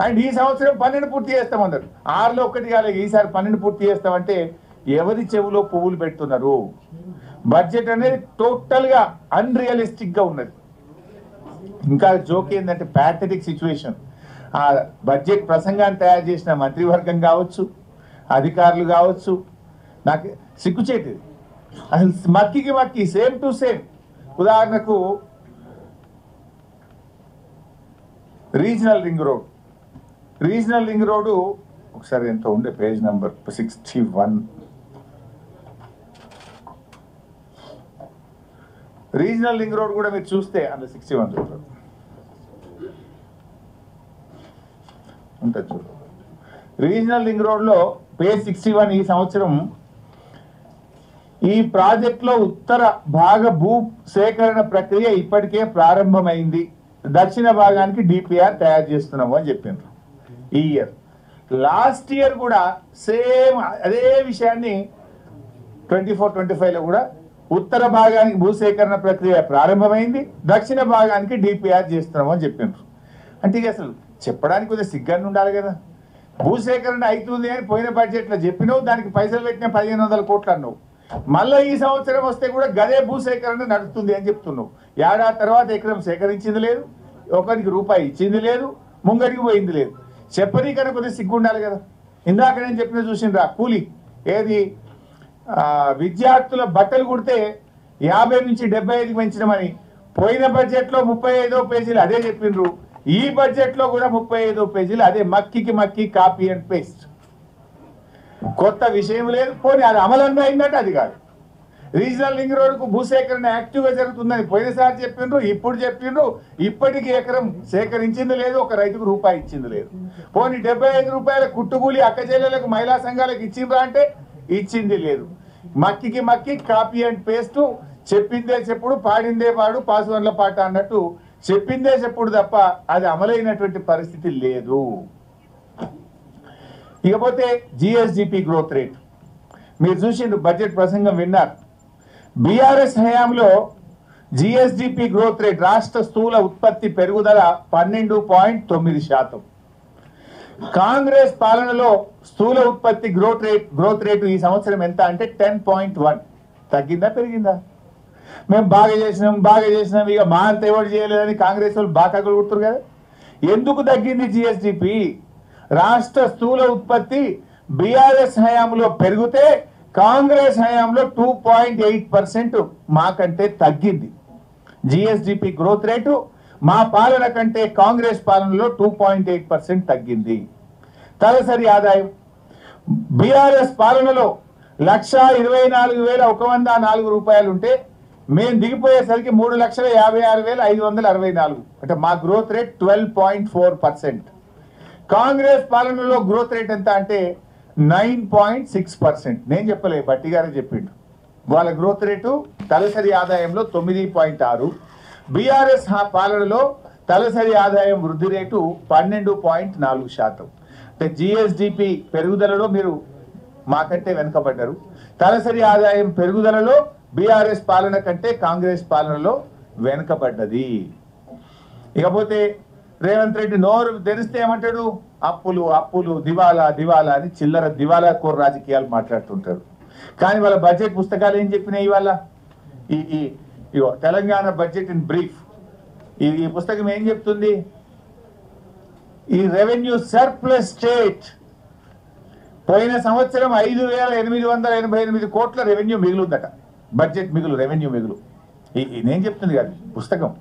And ఈ సంవత్సరం 12 పూర్తి చేస్తామన్నారు. 6లో 1 కాలేదు, ఈసారి 12 పూర్తి చేస్తామంటే ఎవరి చెవులో పువ్వులు పెడుతున్నారు? బడ్జెట్ అనేది టోటల్గా అన్రియలిస్టిక్గా ఉన్నది. ఇంకా జోక్ ఏంటంటే ప్యాథటిక్ సిచ్యువేషన్. ఆ బడ్జెట్ ప్రసంగాన్ని తయారు చేసిన మంత్రివర్గం కావచ్చు, అధికారులు కావచ్చు, నాకు సిగ్గుచేటిది అసలు. మక్కి సేమ్ టు సేమ్. ఉదాహరణకు రీజనల్ రింగ్ రోడ్డు ఒకసారి ఎంత ఉండే page number 61. Regional ring road కూడా మీరు చూస్తే అందులో 61 చూడండి ఉంటుంది. చూడండి రీజనల్ రింగ్ రోడ్లో పేజ్ 61 ఈ సంవత్సరం ఈ ప్రాజెక్టులో ఉత్తర భాగ భూ సేకరణ ప్రక్రియ ఇప్పటికే ప్రారంభమైంది, దక్షిణ భాగానికి డిపిఆర్ తయారు చేస్తున్నాము అని చెప్పిండ్రు. ఈ ఇయర్ లాస్ట్ ఇయర్ కూడా సేమ్ అదే విషయాన్ని 24-25లో కూడా ఉత్తర భాగానికి భూసేకరణ ప్రక్రియ ప్రారంభమైంది, దక్షిణ భాగానికి డిపిఆర్ చేస్తున్నాము అని చెప్పిండ్రు. అంటే ఇక అసలు చెప్పడానికి కొద్దిగా సిగ్గాన్ని ఉండాలి కదా. భూసేకరణ అవుతుంది అని పోయిన బడ్జెట్లో చెప్పినావు, దానికి పైసలు పెట్టిన 1500 కోట్లు అన్నావు. మళ్ళీ ఈ సంవత్సరం వస్తే కూడా గదే భూసేకరణ నడుస్తుంది అని చెప్తున్నావు. ఏడాది తర్వాత ఎకరం సేకరించింది లేదు, ఒకరికి రూపాయి ఇచ్చింది లేదు, ముంగడికి పోయింది లేదు. చెప్పనీకన్నా కొద్దిగా సిగ్గు ఉండాలి కదా. ఇందాక నేను చెప్పిన చూసిండ్రా కూలి ఏది విద్యార్థుల బట్టలు కుడితే 50 నుంచి 75 పెంచడమని పోయిన బడ్జెట్లో 35వ పేజీలు అదే చెప్పిండ్రు. ఈ బడ్జెట్లో కూడా 35వ పేజీలు అదే మక్కి కాపీ అండ్ పేస్ట్. కొత్త విషయం లేదు. పోనీ అది అమలన్నా అయిందంటే అది కాదు. రీజనల్ రింగ్ రోడ్కు భూసేకరణ యాక్టివ్గా జరుగుతుందని పోయినసారి చెప్పిండ్రు, ఇప్పుడు చెప్పిండ్రు. ఇప్పటికీ ఎకరం సేకరించింది లేదు, ఒక రైతుకు రూపాయి ఇచ్చింది లేదు. పోనీ 75 రూపాయల కుట్టుకూలి అక్క చెల్లెలకు మహిళా సంఘాలకు ఇచ్చిండ్రా అంటే ఇచ్చింది లేదు. మక్కి కాపీ అండ్ పేస్ట్. చెప్పిందే చెప్పుడు, పాడిందే పాడు, పాసువర్ల పాట అన్నట్టు చెప్పిందే చెప్పుడు తప్ప అది అమలైనటువంటి పరిస్థితి లేదు. ఇకపోతే జిఎస్డిపి గ్రోత్ రేట్ మీరు చూసిండ్రు, బడ్జెట్ ప్రసంగం విన్నారు. బీఆర్ఎస్ హయాంలో జిఎస్డిపి గ్రోత్ రేట్ రాష్ట్ర స్థూల ఉత్పత్తి పెరుగుదల 12.9%. కాంగ్రెస్ పాలనలో స్థూల ఉత్పత్తి గ్రోత్ రేటు ఈ సంవత్సరం ఎంత అంటే 10.1. తగ్గిందా పెరిగిందా? మేము బాగా చేసినాం ఇక మా అంత ఎవరు చేయలేదని కాంగ్రెస్ వాళ్ళు బాగా కొడుతున్నారు కదా. ఎందుకు తగ్గింది జిఎస్డిపి? రాష్ట్ర స్థూల ఉత్పత్తి బీఆర్ఎస్ హయాంలో పెరిగితే కాంగ్రెస్ హయాంలో 2.8% మాకంటే తగ్గింది. జిఎస్డిపి గ్రోత్ రేటు మా పాలన కంటే కాంగ్రెస్ పాలనలో 2.8% తగ్గింది. తలసరి ఆదాయం బీఆర్ఎస్ పాలనలో 1,24,104 రూపాయలు ఉంటే మేము దిగిపోయేసరికి 3,56,564. అంటే మా గ్రోత్ రేట్ 12.4%. కాంగ్రెస్ పాలనలో గ్రోత్ రేట్ ఎంత అంటే 9.6%. నేను చెప్పలే, బట్టి గారే చెప్పిండు. వాళ్ళ గ్రోత్ రేటు తలసరి ఆదాయంలో 9.6. బీఆర్ఎస్ పాలనలో తలసరి ఆదాయం వృద్ధి రేటు 12.4%. అంటే జిఎస్డిపి పెరుగుదలలో మీరు మాకంటే వెనుకబడ్డారు. తలసరి ఆదాయం పెరుగుదలలో బీఆర్ఎస్ పాలన కంటే కాంగ్రెస్ పాలనలో వెనుకబడ్డది. ఇకపోతే రేవంత్ రెడ్డి నోరు తెరిస్తే ఏమంటాడు? అప్పులు దివాలా అని చిల్లర దివాలా కోర్ రాజకీయాలు మాట్లాడుతుంటారు. కానీ వాళ్ళ బడ్జెట్ పుస్తకాలు ఏం చెప్పినాయి? ఇవాళ ఈ తెలంగాణ బడ్జెట్ ఇన్ బ్రీఫ్ ఈ పుస్తకం ఏం చెప్తుంది? ఈ రెవెన్యూ సర్ప్లస్ స్టేట్ పోయిన సంవత్సరం 5,888 కోట్ల రెవెన్యూ మిగులుందట. బడ్జెట్ మిగులు, రెవెన్యూ మిగులు. నేను చెప్తుంది కాదు పుస్తకం.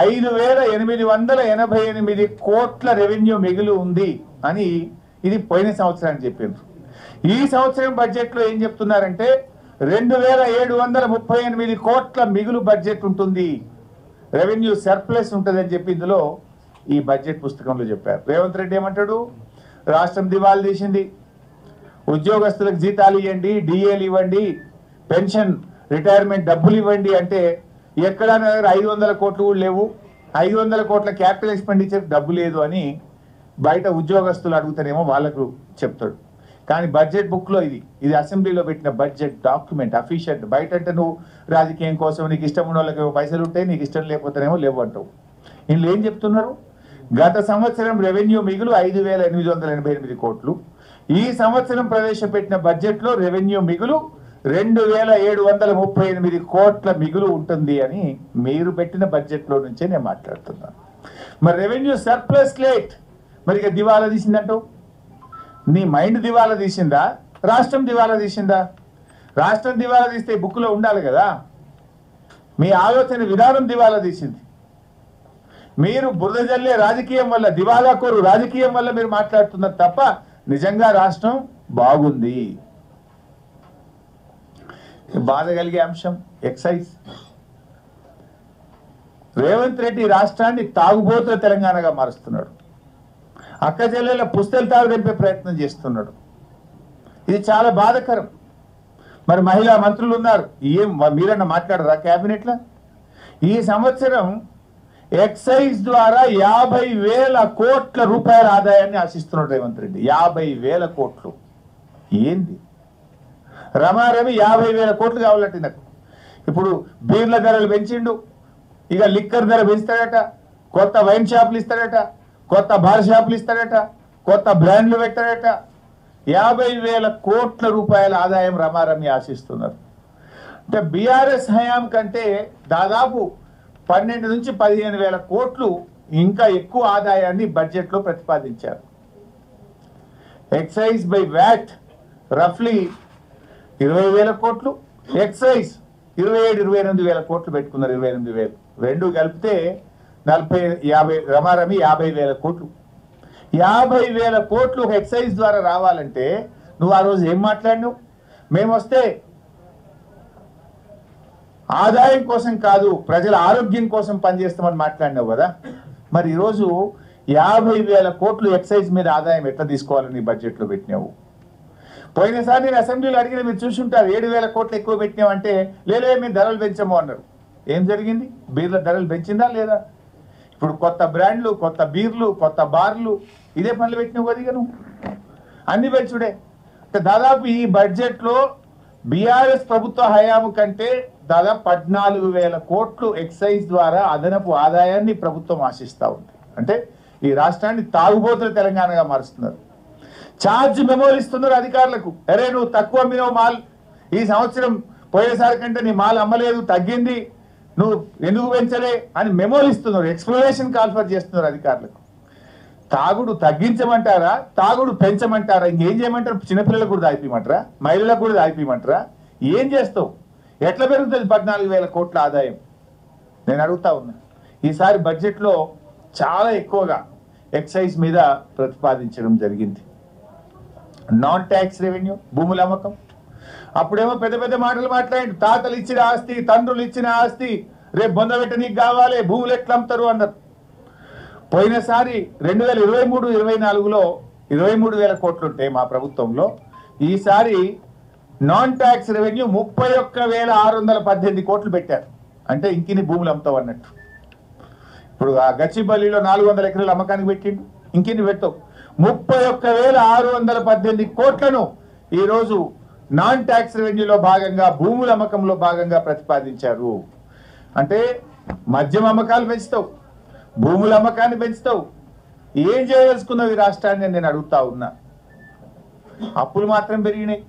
5,888 కోట్ల రెవెన్యూ మిగులు ఉంది అని ఇది పోయిన సంవత్సరానికి చెప్పిండ్రు. ఈ సంవత్సరం బడ్జెట్లో ఏం చెప్తున్నారంటే 2,738 కోట్ల మిగులు బడ్జెట్ ఉంటుంది, రెవెన్యూ సర్ప్లస్ ఉంటుందని చెప్పి ఇందులో ఈ బడ్జెట్ పుస్తకంలో చెప్పారు. రేవంత్ రెడ్డి ఏమంటాడు? రాష్ట్రం దివాళా తీసింది, ఉద్యోగస్తులకు జీతాలు ఇవ్వండి, డిఏలు ఇవ్వండి, పెన్షన్ రిటైర్మెంట్ డబ్బులు ఇవ్వండి అంటే ఎక్కడా 500 కోట్లు కూడా లేవు, 500 కోట్ల క్యాపిటల్ ఎక్స్పెండిచర్ డబ్బు లేదు అని బయట ఉద్యోగస్తులు అడుగుతానేమో వాళ్ళకు చెప్తాడు. కానీ బడ్జెట్ బుక్లో ఇది అసెంబ్లీలో పెట్టిన బడ్జెట్ డాక్యుమెంట్ అఫీషియల్. బయట అంటే నువ్వు రాజకీయం కోసం నీకు ఇష్టం ఉన్న వాళ్ళకి పైసలు ఉంటాయి, నీకు ఇష్టం లేకపోతేనేమో లేవు అంటావు. వీళ్ళు ఏం చెప్తున్నారు? గత సంవత్సరం రెవెన్యూ మిగులు 5,888 కోట్లు. ఈ సంవత్సరం ప్రవేశపెట్టిన బడ్జెట్లో రెవెన్యూ మిగులు 2,738 కోట్ల మిగులు ఉంటుంది అని మీరు పెట్టిన బడ్జెట్లో నుంచే నేను మాట్లాడుతున్నాను. మరి రెవెన్యూ సర్ప్లస్ లేట్, మరి ఇక దివాలా తీసిందంటావు. నీ మైండ్ దివాలా తీసిందా, రాష్ట్రం దివాలా తీసిందా? రాష్ట్రం దివాలా తీస్తే బుక్లో ఉండాలి కదా. మీ ఆలోచన విధానం దివాలా తీసింది. మీరు బురద జల్లే రాజకీయం వల్ల, దివాలా కోరు రాజకీయం వల్ల మీరు మాట్లాడుతున్నారు తప్ప నిజంగా రాష్ట్రం బాగుంది. బాధ కలిగే అంశం ఎక్సైజ్. రేవంత్ రెడ్డి రాష్ట్రాన్ని తాగుబోతుల తెలంగాణగా మారుస్తున్నాడు. అక్క చెల్లెల పుస్తలు తాగు తెంపే ప్రయత్నం చేస్తున్నాడు. ఇది చాలా బాధకరం. మరి మహిళా మంత్రులు ఉన్నారు, ఏం మీరన్నా మాట్లాడరా క్యాబినెట్లో? ఈ సంవత్సరం ఎక్సైజ్ ద్వారా 50,000 కోట్ల రూపాయల ఆదాయాన్ని ఆశిస్తున్నాడు రేవంత్ రెడ్డి. 50,000 కోట్లు ఏంది? రమారమి 50,000 కోట్లు కావాలంటే నాకు. ఇప్పుడు బీర్ల ధరలు పెంచిండు, ఇక లిక్కర్ ధర పెంచుతాడట, కొత్త వైన్ షాపులు ఇస్తాడట, కొత్త బార్ షాపులు ఇస్తాడట, కొత్త బ్రాండ్లు పెట్టాడట. 50,000 కోట్ల రూపాయల ఆదాయం రమారమి ఆశిస్తున్నారు. అంటే బీఆర్ఎస్ హయాం కంటే దాదాపు 12 నుంచి 15,000 కోట్లు ఇంకా ఎక్కువ ఆదాయాన్ని బడ్జెట్లో ప్రతిపాదించారు. ఎక్సైజ్ బై వ్యాట్ రఫ్లీ 20,000 కోట్లు, ఎక్సైజ్ 27,000-28,000 కోట్లు పెట్టుకున్నారు. 28,000 రెండు కలిపితే 40-50, రమారమి 50,000 కోట్లు. 50,000 కోట్లు ఒక ఎక్సైజ్ ద్వారా రావాలంటే నువ్వు ఆ రోజు ఏం మాట్లాడినావు? మేము వస్తే ఆదాయం కోసం కాదు, ప్రజల ఆరోగ్యం కోసం పనిచేస్తామని మాట్లాడినావు కదా. మరి ఈరోజు 50,000 కోట్లు ఎక్సైజ్ మీద ఆదాయం ఎట్లా తీసుకోవాలని బడ్జెట్లో పెట్టినావు? పోయినసారి నేను అసెంబ్లీలో అడిగిన, మీరు చూసుంటారు, 7,000 కోట్లు ఎక్కువ పెట్టినావు అంటే లేలే మేము ధరలు పెంచాము అన్నారు. ఏం జరిగింది? బీర్ల ధరలు పెంచిందా లేదా? ఇప్పుడు కొత్త బ్రాండ్లు, కొత్త బీర్లు, కొత్త బార్లు, ఇదే పనులు పెట్టినావు కదా. ఇక నువ్వు అన్ని పెంచుడే. అంటే దాదాపు ఈ బడ్జెట్లో బీఆర్ఎస్ ప్రభుత్వ హయాము కంటే దాదాపు 14,000 కోట్లు ఎక్సైజ్ ద్వారా అదనపు ఆదాయాన్ని ప్రభుత్వం ఆశిస్తూ ఉంది. అంటే ఈ రాష్ట్రాన్ని తాగుబోతుల తెలంగాణగా మారుస్తున్నారు. ఛార్జ్ మెమోలు ఇస్తున్నారు అధికారులకు. అరే నువ్వు తక్కువ అమ్మినావు మాల్, ఈ సంవత్సరం పోయేసారి కంటే నీ మాల్ అమ్మలేదు, తగ్గింది, నువ్వు ఎందుకు పెంచలే అని మెమోలు ఇస్తున్నారు. ఎక్స్ప్లెనేషన్ కాల్ఫర్ చేస్తున్నారు అధికారులకు. తాగుడు తగ్గించమంటారా, తాగుడు పెంచమంటారా, ఇంకేం చేయమంటారు? చిన్నపిల్లలకు కూడా దాయిపోయమంటారా, మహిళలకు కూడా దాయిపోయమంటారా? ఏం చేస్తావు? ఎట్లా పెరుగుతుంది 14,000 కోట్ల ఆదాయం? నేను అడుగుతా ఉన్నా. ఈసారి బడ్జెట్లో చాలా ఎక్కువగా ఎక్సైజ్ మీద ప్రతిపాదించడం జరిగింది. నాన్ ట్యాక్స్ రెవెన్యూ, భూముల అమ్మకం. అప్పుడేమో పెద్ద పెద్ద మాటలు మాట్లాడి, తాతలు ఇచ్చిన ఆస్తి, తండ్రులు ఇచ్చిన ఆస్తి రేపు బొందబెట్ట నీకు కావాలి, భూములు ఎట్లా అమ్ముతారు అన్నారు. పోయినసారి 2023-24లో 23,000 కోట్లు ఉంటాయి మా ప్రభుత్వంలో. ఈసారి నాన్ ట్యాక్స్ రెవెన్యూ 31,618 కోట్లు పెట్టారు. అంటే ఇంకిని భూములు అమ్ముతావు అన్నట్టు. ఇప్పుడు ఆ గచ్చిబల్లిలో 400 ఎకరాల అమ్మకానికి పెట్టిండు, ఇంకిని పెట్టావు. 31,618 కోట్లను ఈరోజు నాన్ ట్యాక్స్ రెవెన్యూలో భాగంగా, భూముల అమ్మకంలో భాగంగా ప్రతిపాదించారు. అంటే మద్యం అమ్మకాలు పెంచుతావు, భూముల అమ్మకాన్ని పెంచుతావు. ఏం చేయదలుచుకున్నావు ఈ రాష్ట్రాన్ని నేను అడుగుతా ఉన్నా. అప్పులు మాత్రం పెరిగినాయి.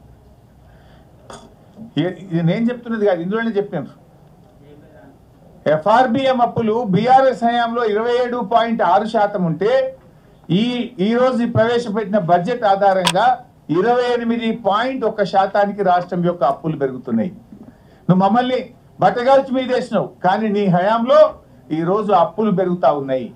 నేను చెప్తున్నది కాదు, ఇందులోనే చెప్పాను. ఎఫ్ఆర్బిఎం అప్పులు బీఆర్ఎస్ హయాంలో 27.6% ఉంటే ఈ రోజు ప్రవేశపెట్టిన బడ్జెట్ ఆధారంగా 28.1% రాష్ట్రం యొక్క అప్పులు పెరుగుతున్నాయి. నువ్వు మమ్మల్ని బట్టగాల్చి మీదేసినావు, కానీ నీ హయాంలో ఈ రోజు అప్పులు పెరుగుతా ఉన్నాయి.